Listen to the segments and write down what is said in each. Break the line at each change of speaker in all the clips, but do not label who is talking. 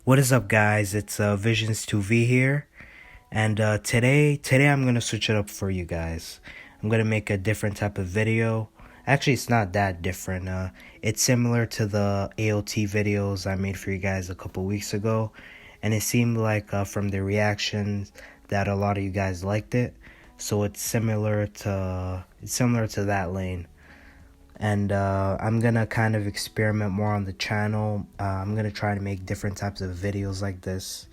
What is up, guys? It's Visions 2V here, and today I'm gonna switch it up for you guys. I'm gonna make a different type of video. Actually, it's not that different. It's similar to the AOT videos I made for you guys a couple weeks ago, and it seemed like from the reactions that a lot of you guys liked it. So it's similar to that lane. And I'm gonna kind of experiment more on the channel. I'm gonna try to make different types of videos like this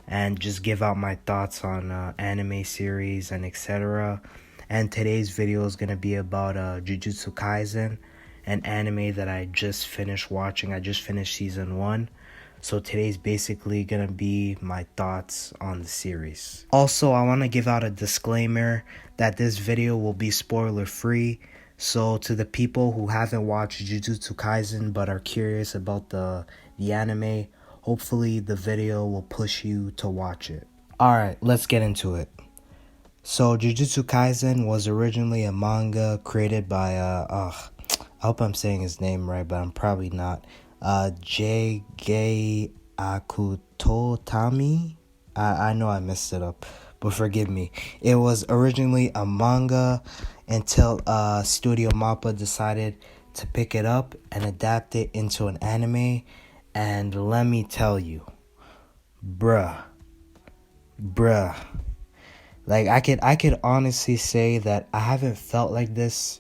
and just give out my thoughts on anime series and etc. And today's video is gonna be about Jujutsu Kaisen, an anime that I just finished watching. I just finished season 1. So today's basically gonna be my thoughts on the series. Also, I want to give out a disclaimer that this video will be spoiler free. So to the people who haven't watched Jujutsu Kaisen but are curious about the anime, hopefully the video will push you to watch it. Alright, let's get into it. So Jujutsu Kaisen was originally a manga created by I hope I'm saying his name right, but I'm probably not. J.G. Akutotami. I know I messed it up, but forgive me. It was originally a manga until Studio Mappa decided to pick it up and adapt it into an anime. And let me tell you, bruh. Like, I could honestly say that I haven't felt like this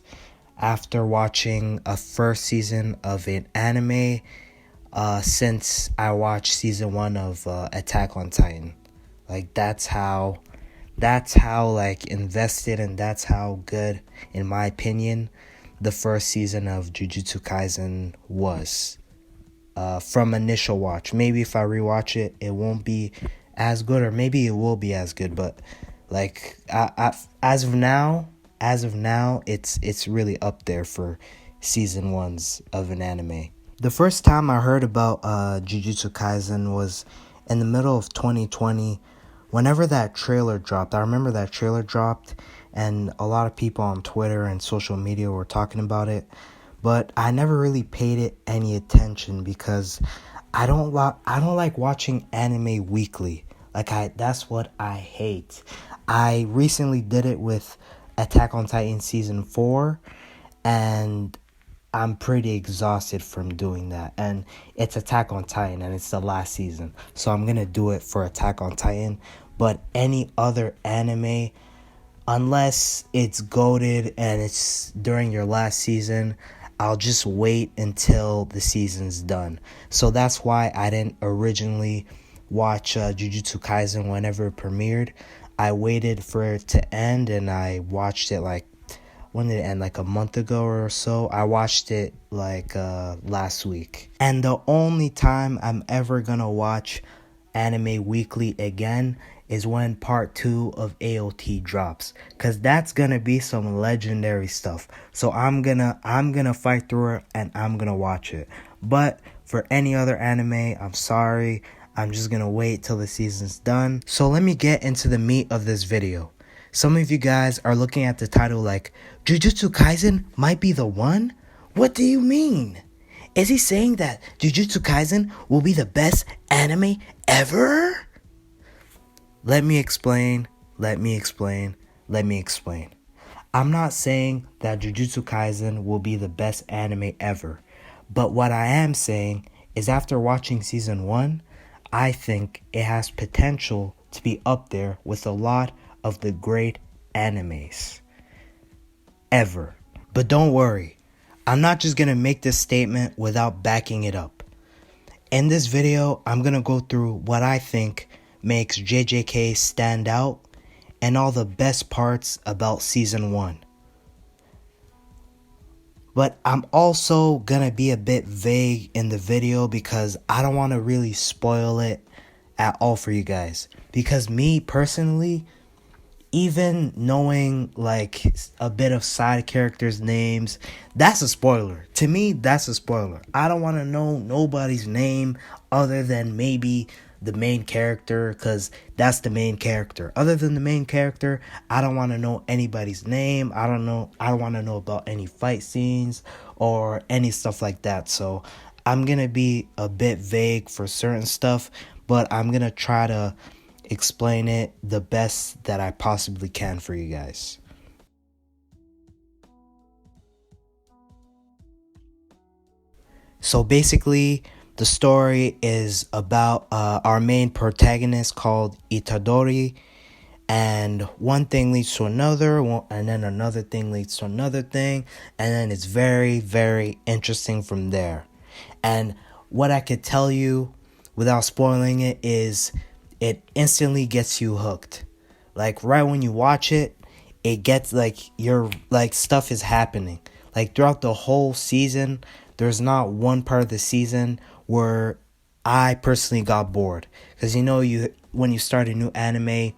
after watching a first season of an anime since I watched season 1 of Attack on Titan. Like, that's how like invested and that's how good, in my opinion, the first season of Jujutsu Kaisen was. From initial watch. Maybe if I rewatch it, it won't be as good, or maybe it will be as good, but like as of now, it's really up there for season 1s of an anime. The first time I heard about Jujutsu Kaisen was in the middle of 2020. Whenever that trailer dropped, I remember that trailer dropped, and a lot of people on Twitter and social media were talking about it, but I never really paid it any attention because I don't like watching anime weekly. That's what I hate. I recently did it with Attack on Titan season 4, and I'm pretty exhausted from doing that. And it's Attack on Titan, and it's the last season, so I'm gonna do it for Attack on Titan. But any other anime, unless it's goated and it's during your last season, I'll just wait until the season's done. So that's why I didn't originally watch Jujutsu Kaisen whenever it premiered. I waited for it to end, and I watched it when did it end? Like a month ago or so. I watched it last week. And the only time I'm ever gonna watch anime weekly again is when part 2 of AOT drops, cause that's gonna be some legendary stuff. So I'm gonna fight through it and I'm gonna watch it. But for any other anime, I'm sorry, I'm just gonna wait till the season's done. So let me get into the meat of this video. Some of you guys are looking at the title like, Jujutsu Kaisen might be the one? What do you mean? Is he saying that Jujutsu Kaisen will be the best anime ever? Let me explain. I'm not saying that Jujutsu Kaisen will be the best anime ever. But what I am saying is, after watching season 1, I think it has potential to be up there with a lot of the great animes ever. But don't worry, I'm not just gonna make this statement without backing it up. In this video, I'm gonna go through what I think makes JJK stand out and all the best parts about season 1. But I'm also gonna be a bit vague in the video because I don't want to really spoil it at all for you guys. Because me personally, even knowing like a bit of side characters' names, that's a spoiler. To me, that's a spoiler. I don't want to know nobody's name other than maybe the main character, because that's the main character. Other than the main character, I don't want to know anybody's name. I don't want to know about any fight scenes or any stuff like that. So I'm going to be a bit vague for certain stuff, but I'm going to try to explain it the best that I possibly can for you guys. So basically, the story is about our main protagonist called Itadori, and one thing leads to another, and then another thing leads to another thing, and then it's very, very interesting from there. And what I could tell you without spoiling it is it instantly gets you hooked. Like right when you watch it, it gets like you're like stuff is happening. Like throughout the whole season, there's not one part of the season where I personally got bored. Cuz you when you start a new anime,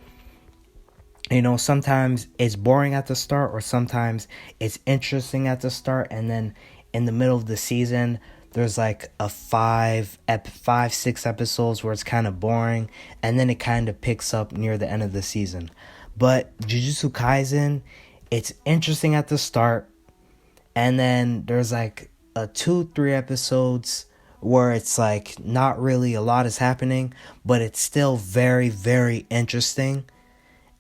sometimes it's boring at the start or sometimes it's interesting at the start, and then in the middle of the season there's like a 6 episodes where it's kind of boring, and then it kind of picks up near the end of the season. But Jujutsu Kaisen, it's interesting at the start, and then there's like a 2-3 episodes where it's like not really a lot is happening, but it's still very, very interesting,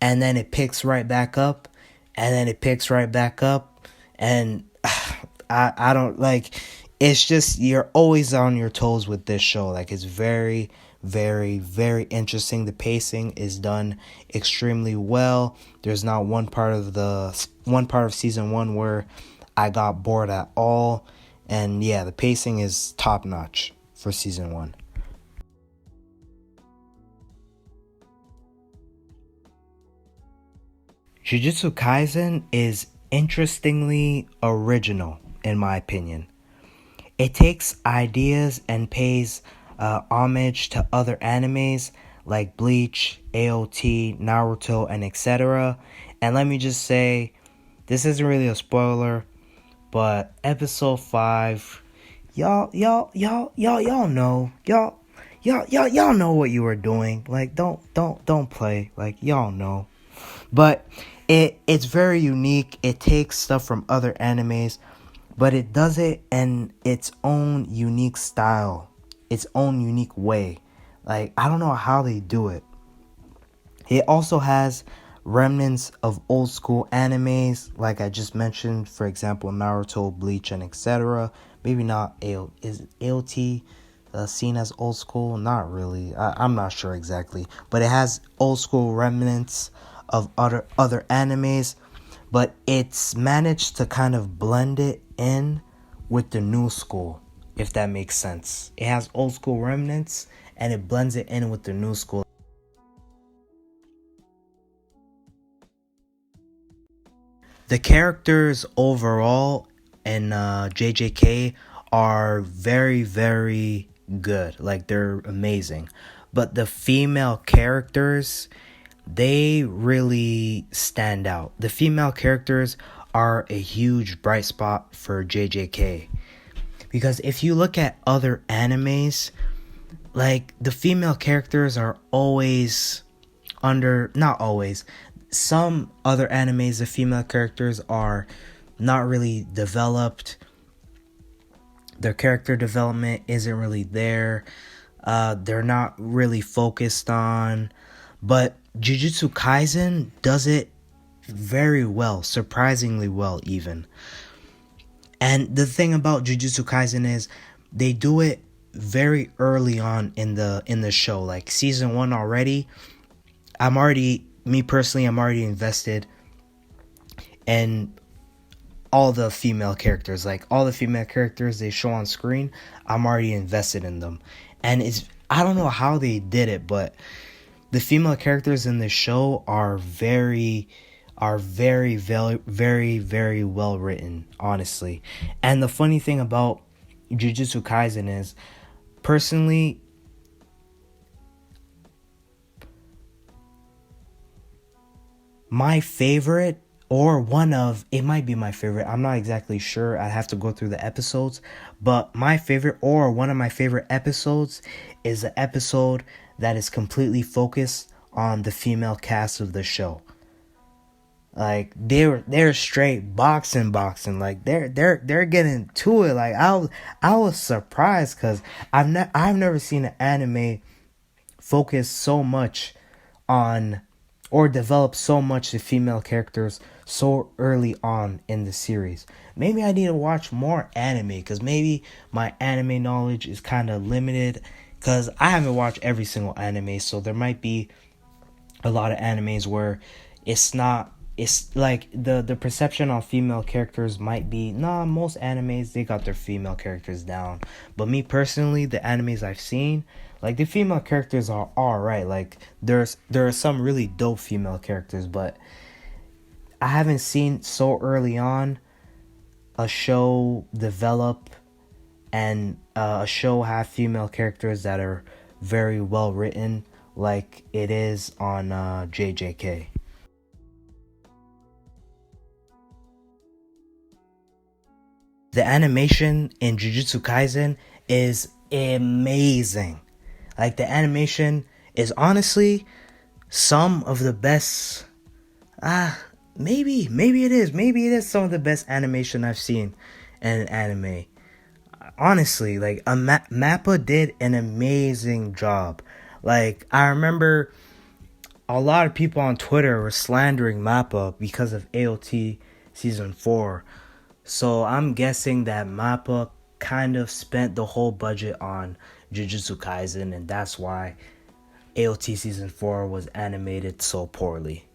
and then it picks right back up, and then it picks right back up, and I don't like, it's just you're always on your toes with this show. Like it's very, very, very interesting. The pacing is done extremely well. There's not one part of season 1 where I got bored at all, and yeah, the pacing is top notch for season 1. Jujutsu Kaisen is interestingly original, in my opinion. It takes ideas and pays homage to other animes like Bleach, AOT, Naruto, and etc. And let me just say, this isn't really a spoiler, but episode 5, y'all know, y'all know what you were doing. Like, don't play. Like, y'all know. But it's very unique. It takes stuff from other animes, but it does it in its own unique style, its own unique way. Like, I don't know how they do it. It also has remnants of old school animes, like I just mentioned, for example, Naruto, Bleach, and etc. Maybe not is AOT seen as old school? Not really. I'm not sure exactly, but it has old school remnants of other animes, but it's managed to kind of blend it in with the new school, if that makes sense. It has old school remnants and it blends it in with the new school. The characters overall in JJK are very, very good. Like, they're amazing. But the female characters, they really stand out. The female characters are a huge bright spot for JJK. Because if you look at other animes, like, the female characters are always not always. Some other animes, the female characters are not really developed. Their character development isn't really there. They're not really focused on. But Jujutsu Kaisen does it very well, surprisingly well even. And the thing about Jujutsu Kaisen is they do it very early on in the show. Like season 1 already, I'm already invested in all the female characters. Like all the female characters they show on screen, I'm already invested in them. And I don't know how they did it, but the female characters in the show are very, very, very, very well written, honestly. And the funny thing about Jujutsu Kaisen is, personally, my favorite, or it might be my favorite, I'm not exactly sure, I have to go through the episodes, but my favorite, or one of my favorite episodes, is the episode that is completely focused on the female cast of the show. Like they're straight boxing. Like they're getting to it. Like I was surprised because I've never seen an anime focus so much on or develop so much the female characters so early on in the series. Maybe I need to watch more anime because maybe my anime knowledge is kind of limited because I haven't watched every single anime, so there might be a lot of animes where it's like the perception on female characters might be most animes they got their female characters down, but me personally, the animes I've seen, like the female characters are all right. Like there are some really dope female characters, but I haven't seen so early on a show develop and a show have female characters that are very well written like it is on JJK. The animation in Jujutsu Kaisen is amazing. Like the animation is honestly some of the best. Maybe it is. Maybe it is some of the best animation I've seen in an anime. Honestly, like Mappa did an amazing job. Like I remember a lot of people on Twitter were slandering Mappa because of AOT season 4. So I'm guessing that Mappa kind of spent the whole budget on Jujutsu Kaisen, and that's why AOT season 4 was animated so poorly.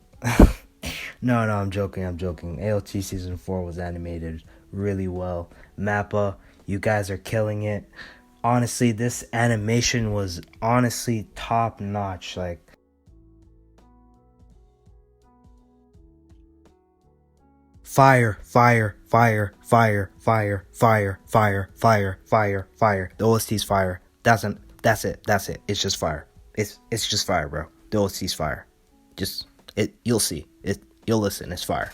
No, I'm joking. AOT season 4 was animated really well. Mappa, you guys are killing it. Honestly, this animation was honestly top notch. Like fire. The OST's fire. That's it. It's just fire. It's just fire, bro. The OST's fire. Just it. You'll see it. You'll listen. It's fire.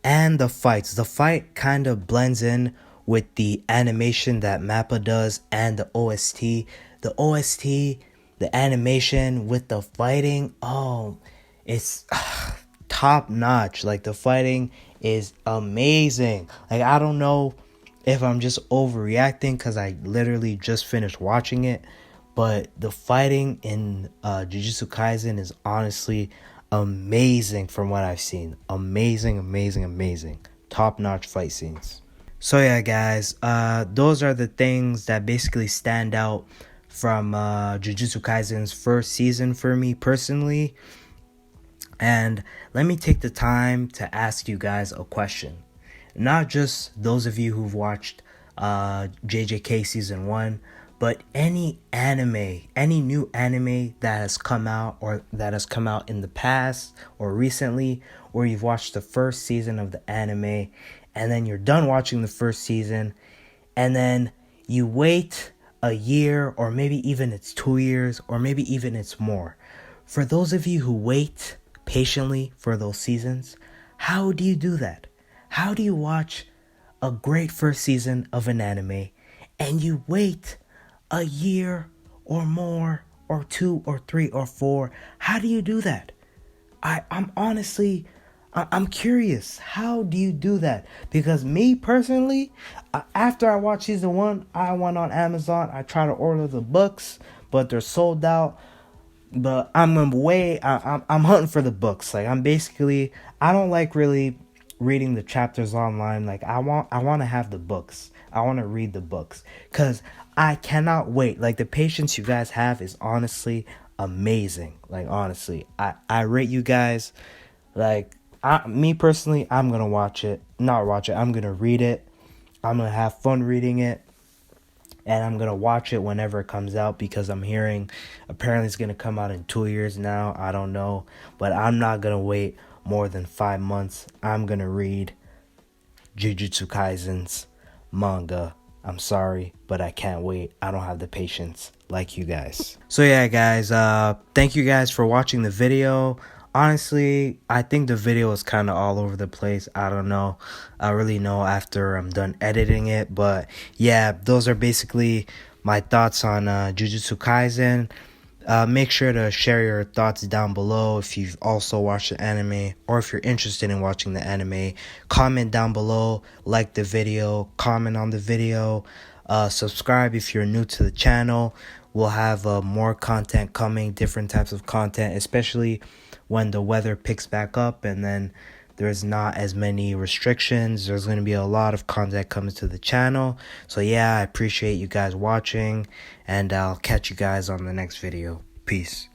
And the fights. The fight kind of blends in with the animation that Mappa does and the OST. The OST, the animation with the fighting, it's top notch. Like the fighting is amazing. Like I don't know if I'm just overreacting because I literally just finished watching it, but the fighting in Jujutsu Kaisen is honestly amazing from what I've seen. Amazing. Top notch fight scenes. So yeah, guys, those are the things that basically stand out from Jujutsu Kaisen's first season for me personally. And let me take the time to ask you guys a question. Not just those of you who've watched JJK season 1, but any new anime that has come out or that has come out in the past or recently, or you've watched the first season of the anime and then you're done watching the first season and then you wait a year, or maybe even it's 2 years, or maybe even it's more. For those of you who wait patiently for those seasons, how do you do that? How do you watch a great first season of an anime and you wait a year or more, or 2 or 3 or 4? How do you do that? I'm honestly, I'm curious. How do you do that? Because me personally, after I watched season 1, I went on Amazon. I tried to order the books, but they're sold out. But I'm hunting for the books. Like I don't like really reading the chapters online. Like I want to have the books. I want to read the books because I cannot wait. Like the patience you guys have is honestly amazing. Like honestly, I rate you guys. Like me personally, I'm gonna not watch it. I'm gonna read it. I'm gonna have fun reading it, and I'm gonna watch it whenever it comes out because I'm hearing apparently it's gonna come out in 2 years now. I don't know, but I'm not gonna wait more than 5 months. I'm gonna read Jujutsu Kaisen's manga. I'm sorry, but I can't wait. I don't have the patience like you guys. So yeah, guys, thank you guys for watching the video. Honestly, I think the video is kind of all over the place. I don't know. I really know after I'm done editing it. But yeah, those are basically my thoughts on Jujutsu Kaisen. Make sure to share your thoughts down below if you've also watched the anime or if you're interested in watching the anime. Comment down below, like the video, comment on the video, subscribe if you're new to the channel. We'll have more content coming, different types of content, especially when the weather picks back up and then there's not as many restrictions. There's going to be a lot of content coming to the channel. So yeah, I appreciate you guys watching, and I'll catch you guys on the next video. Peace.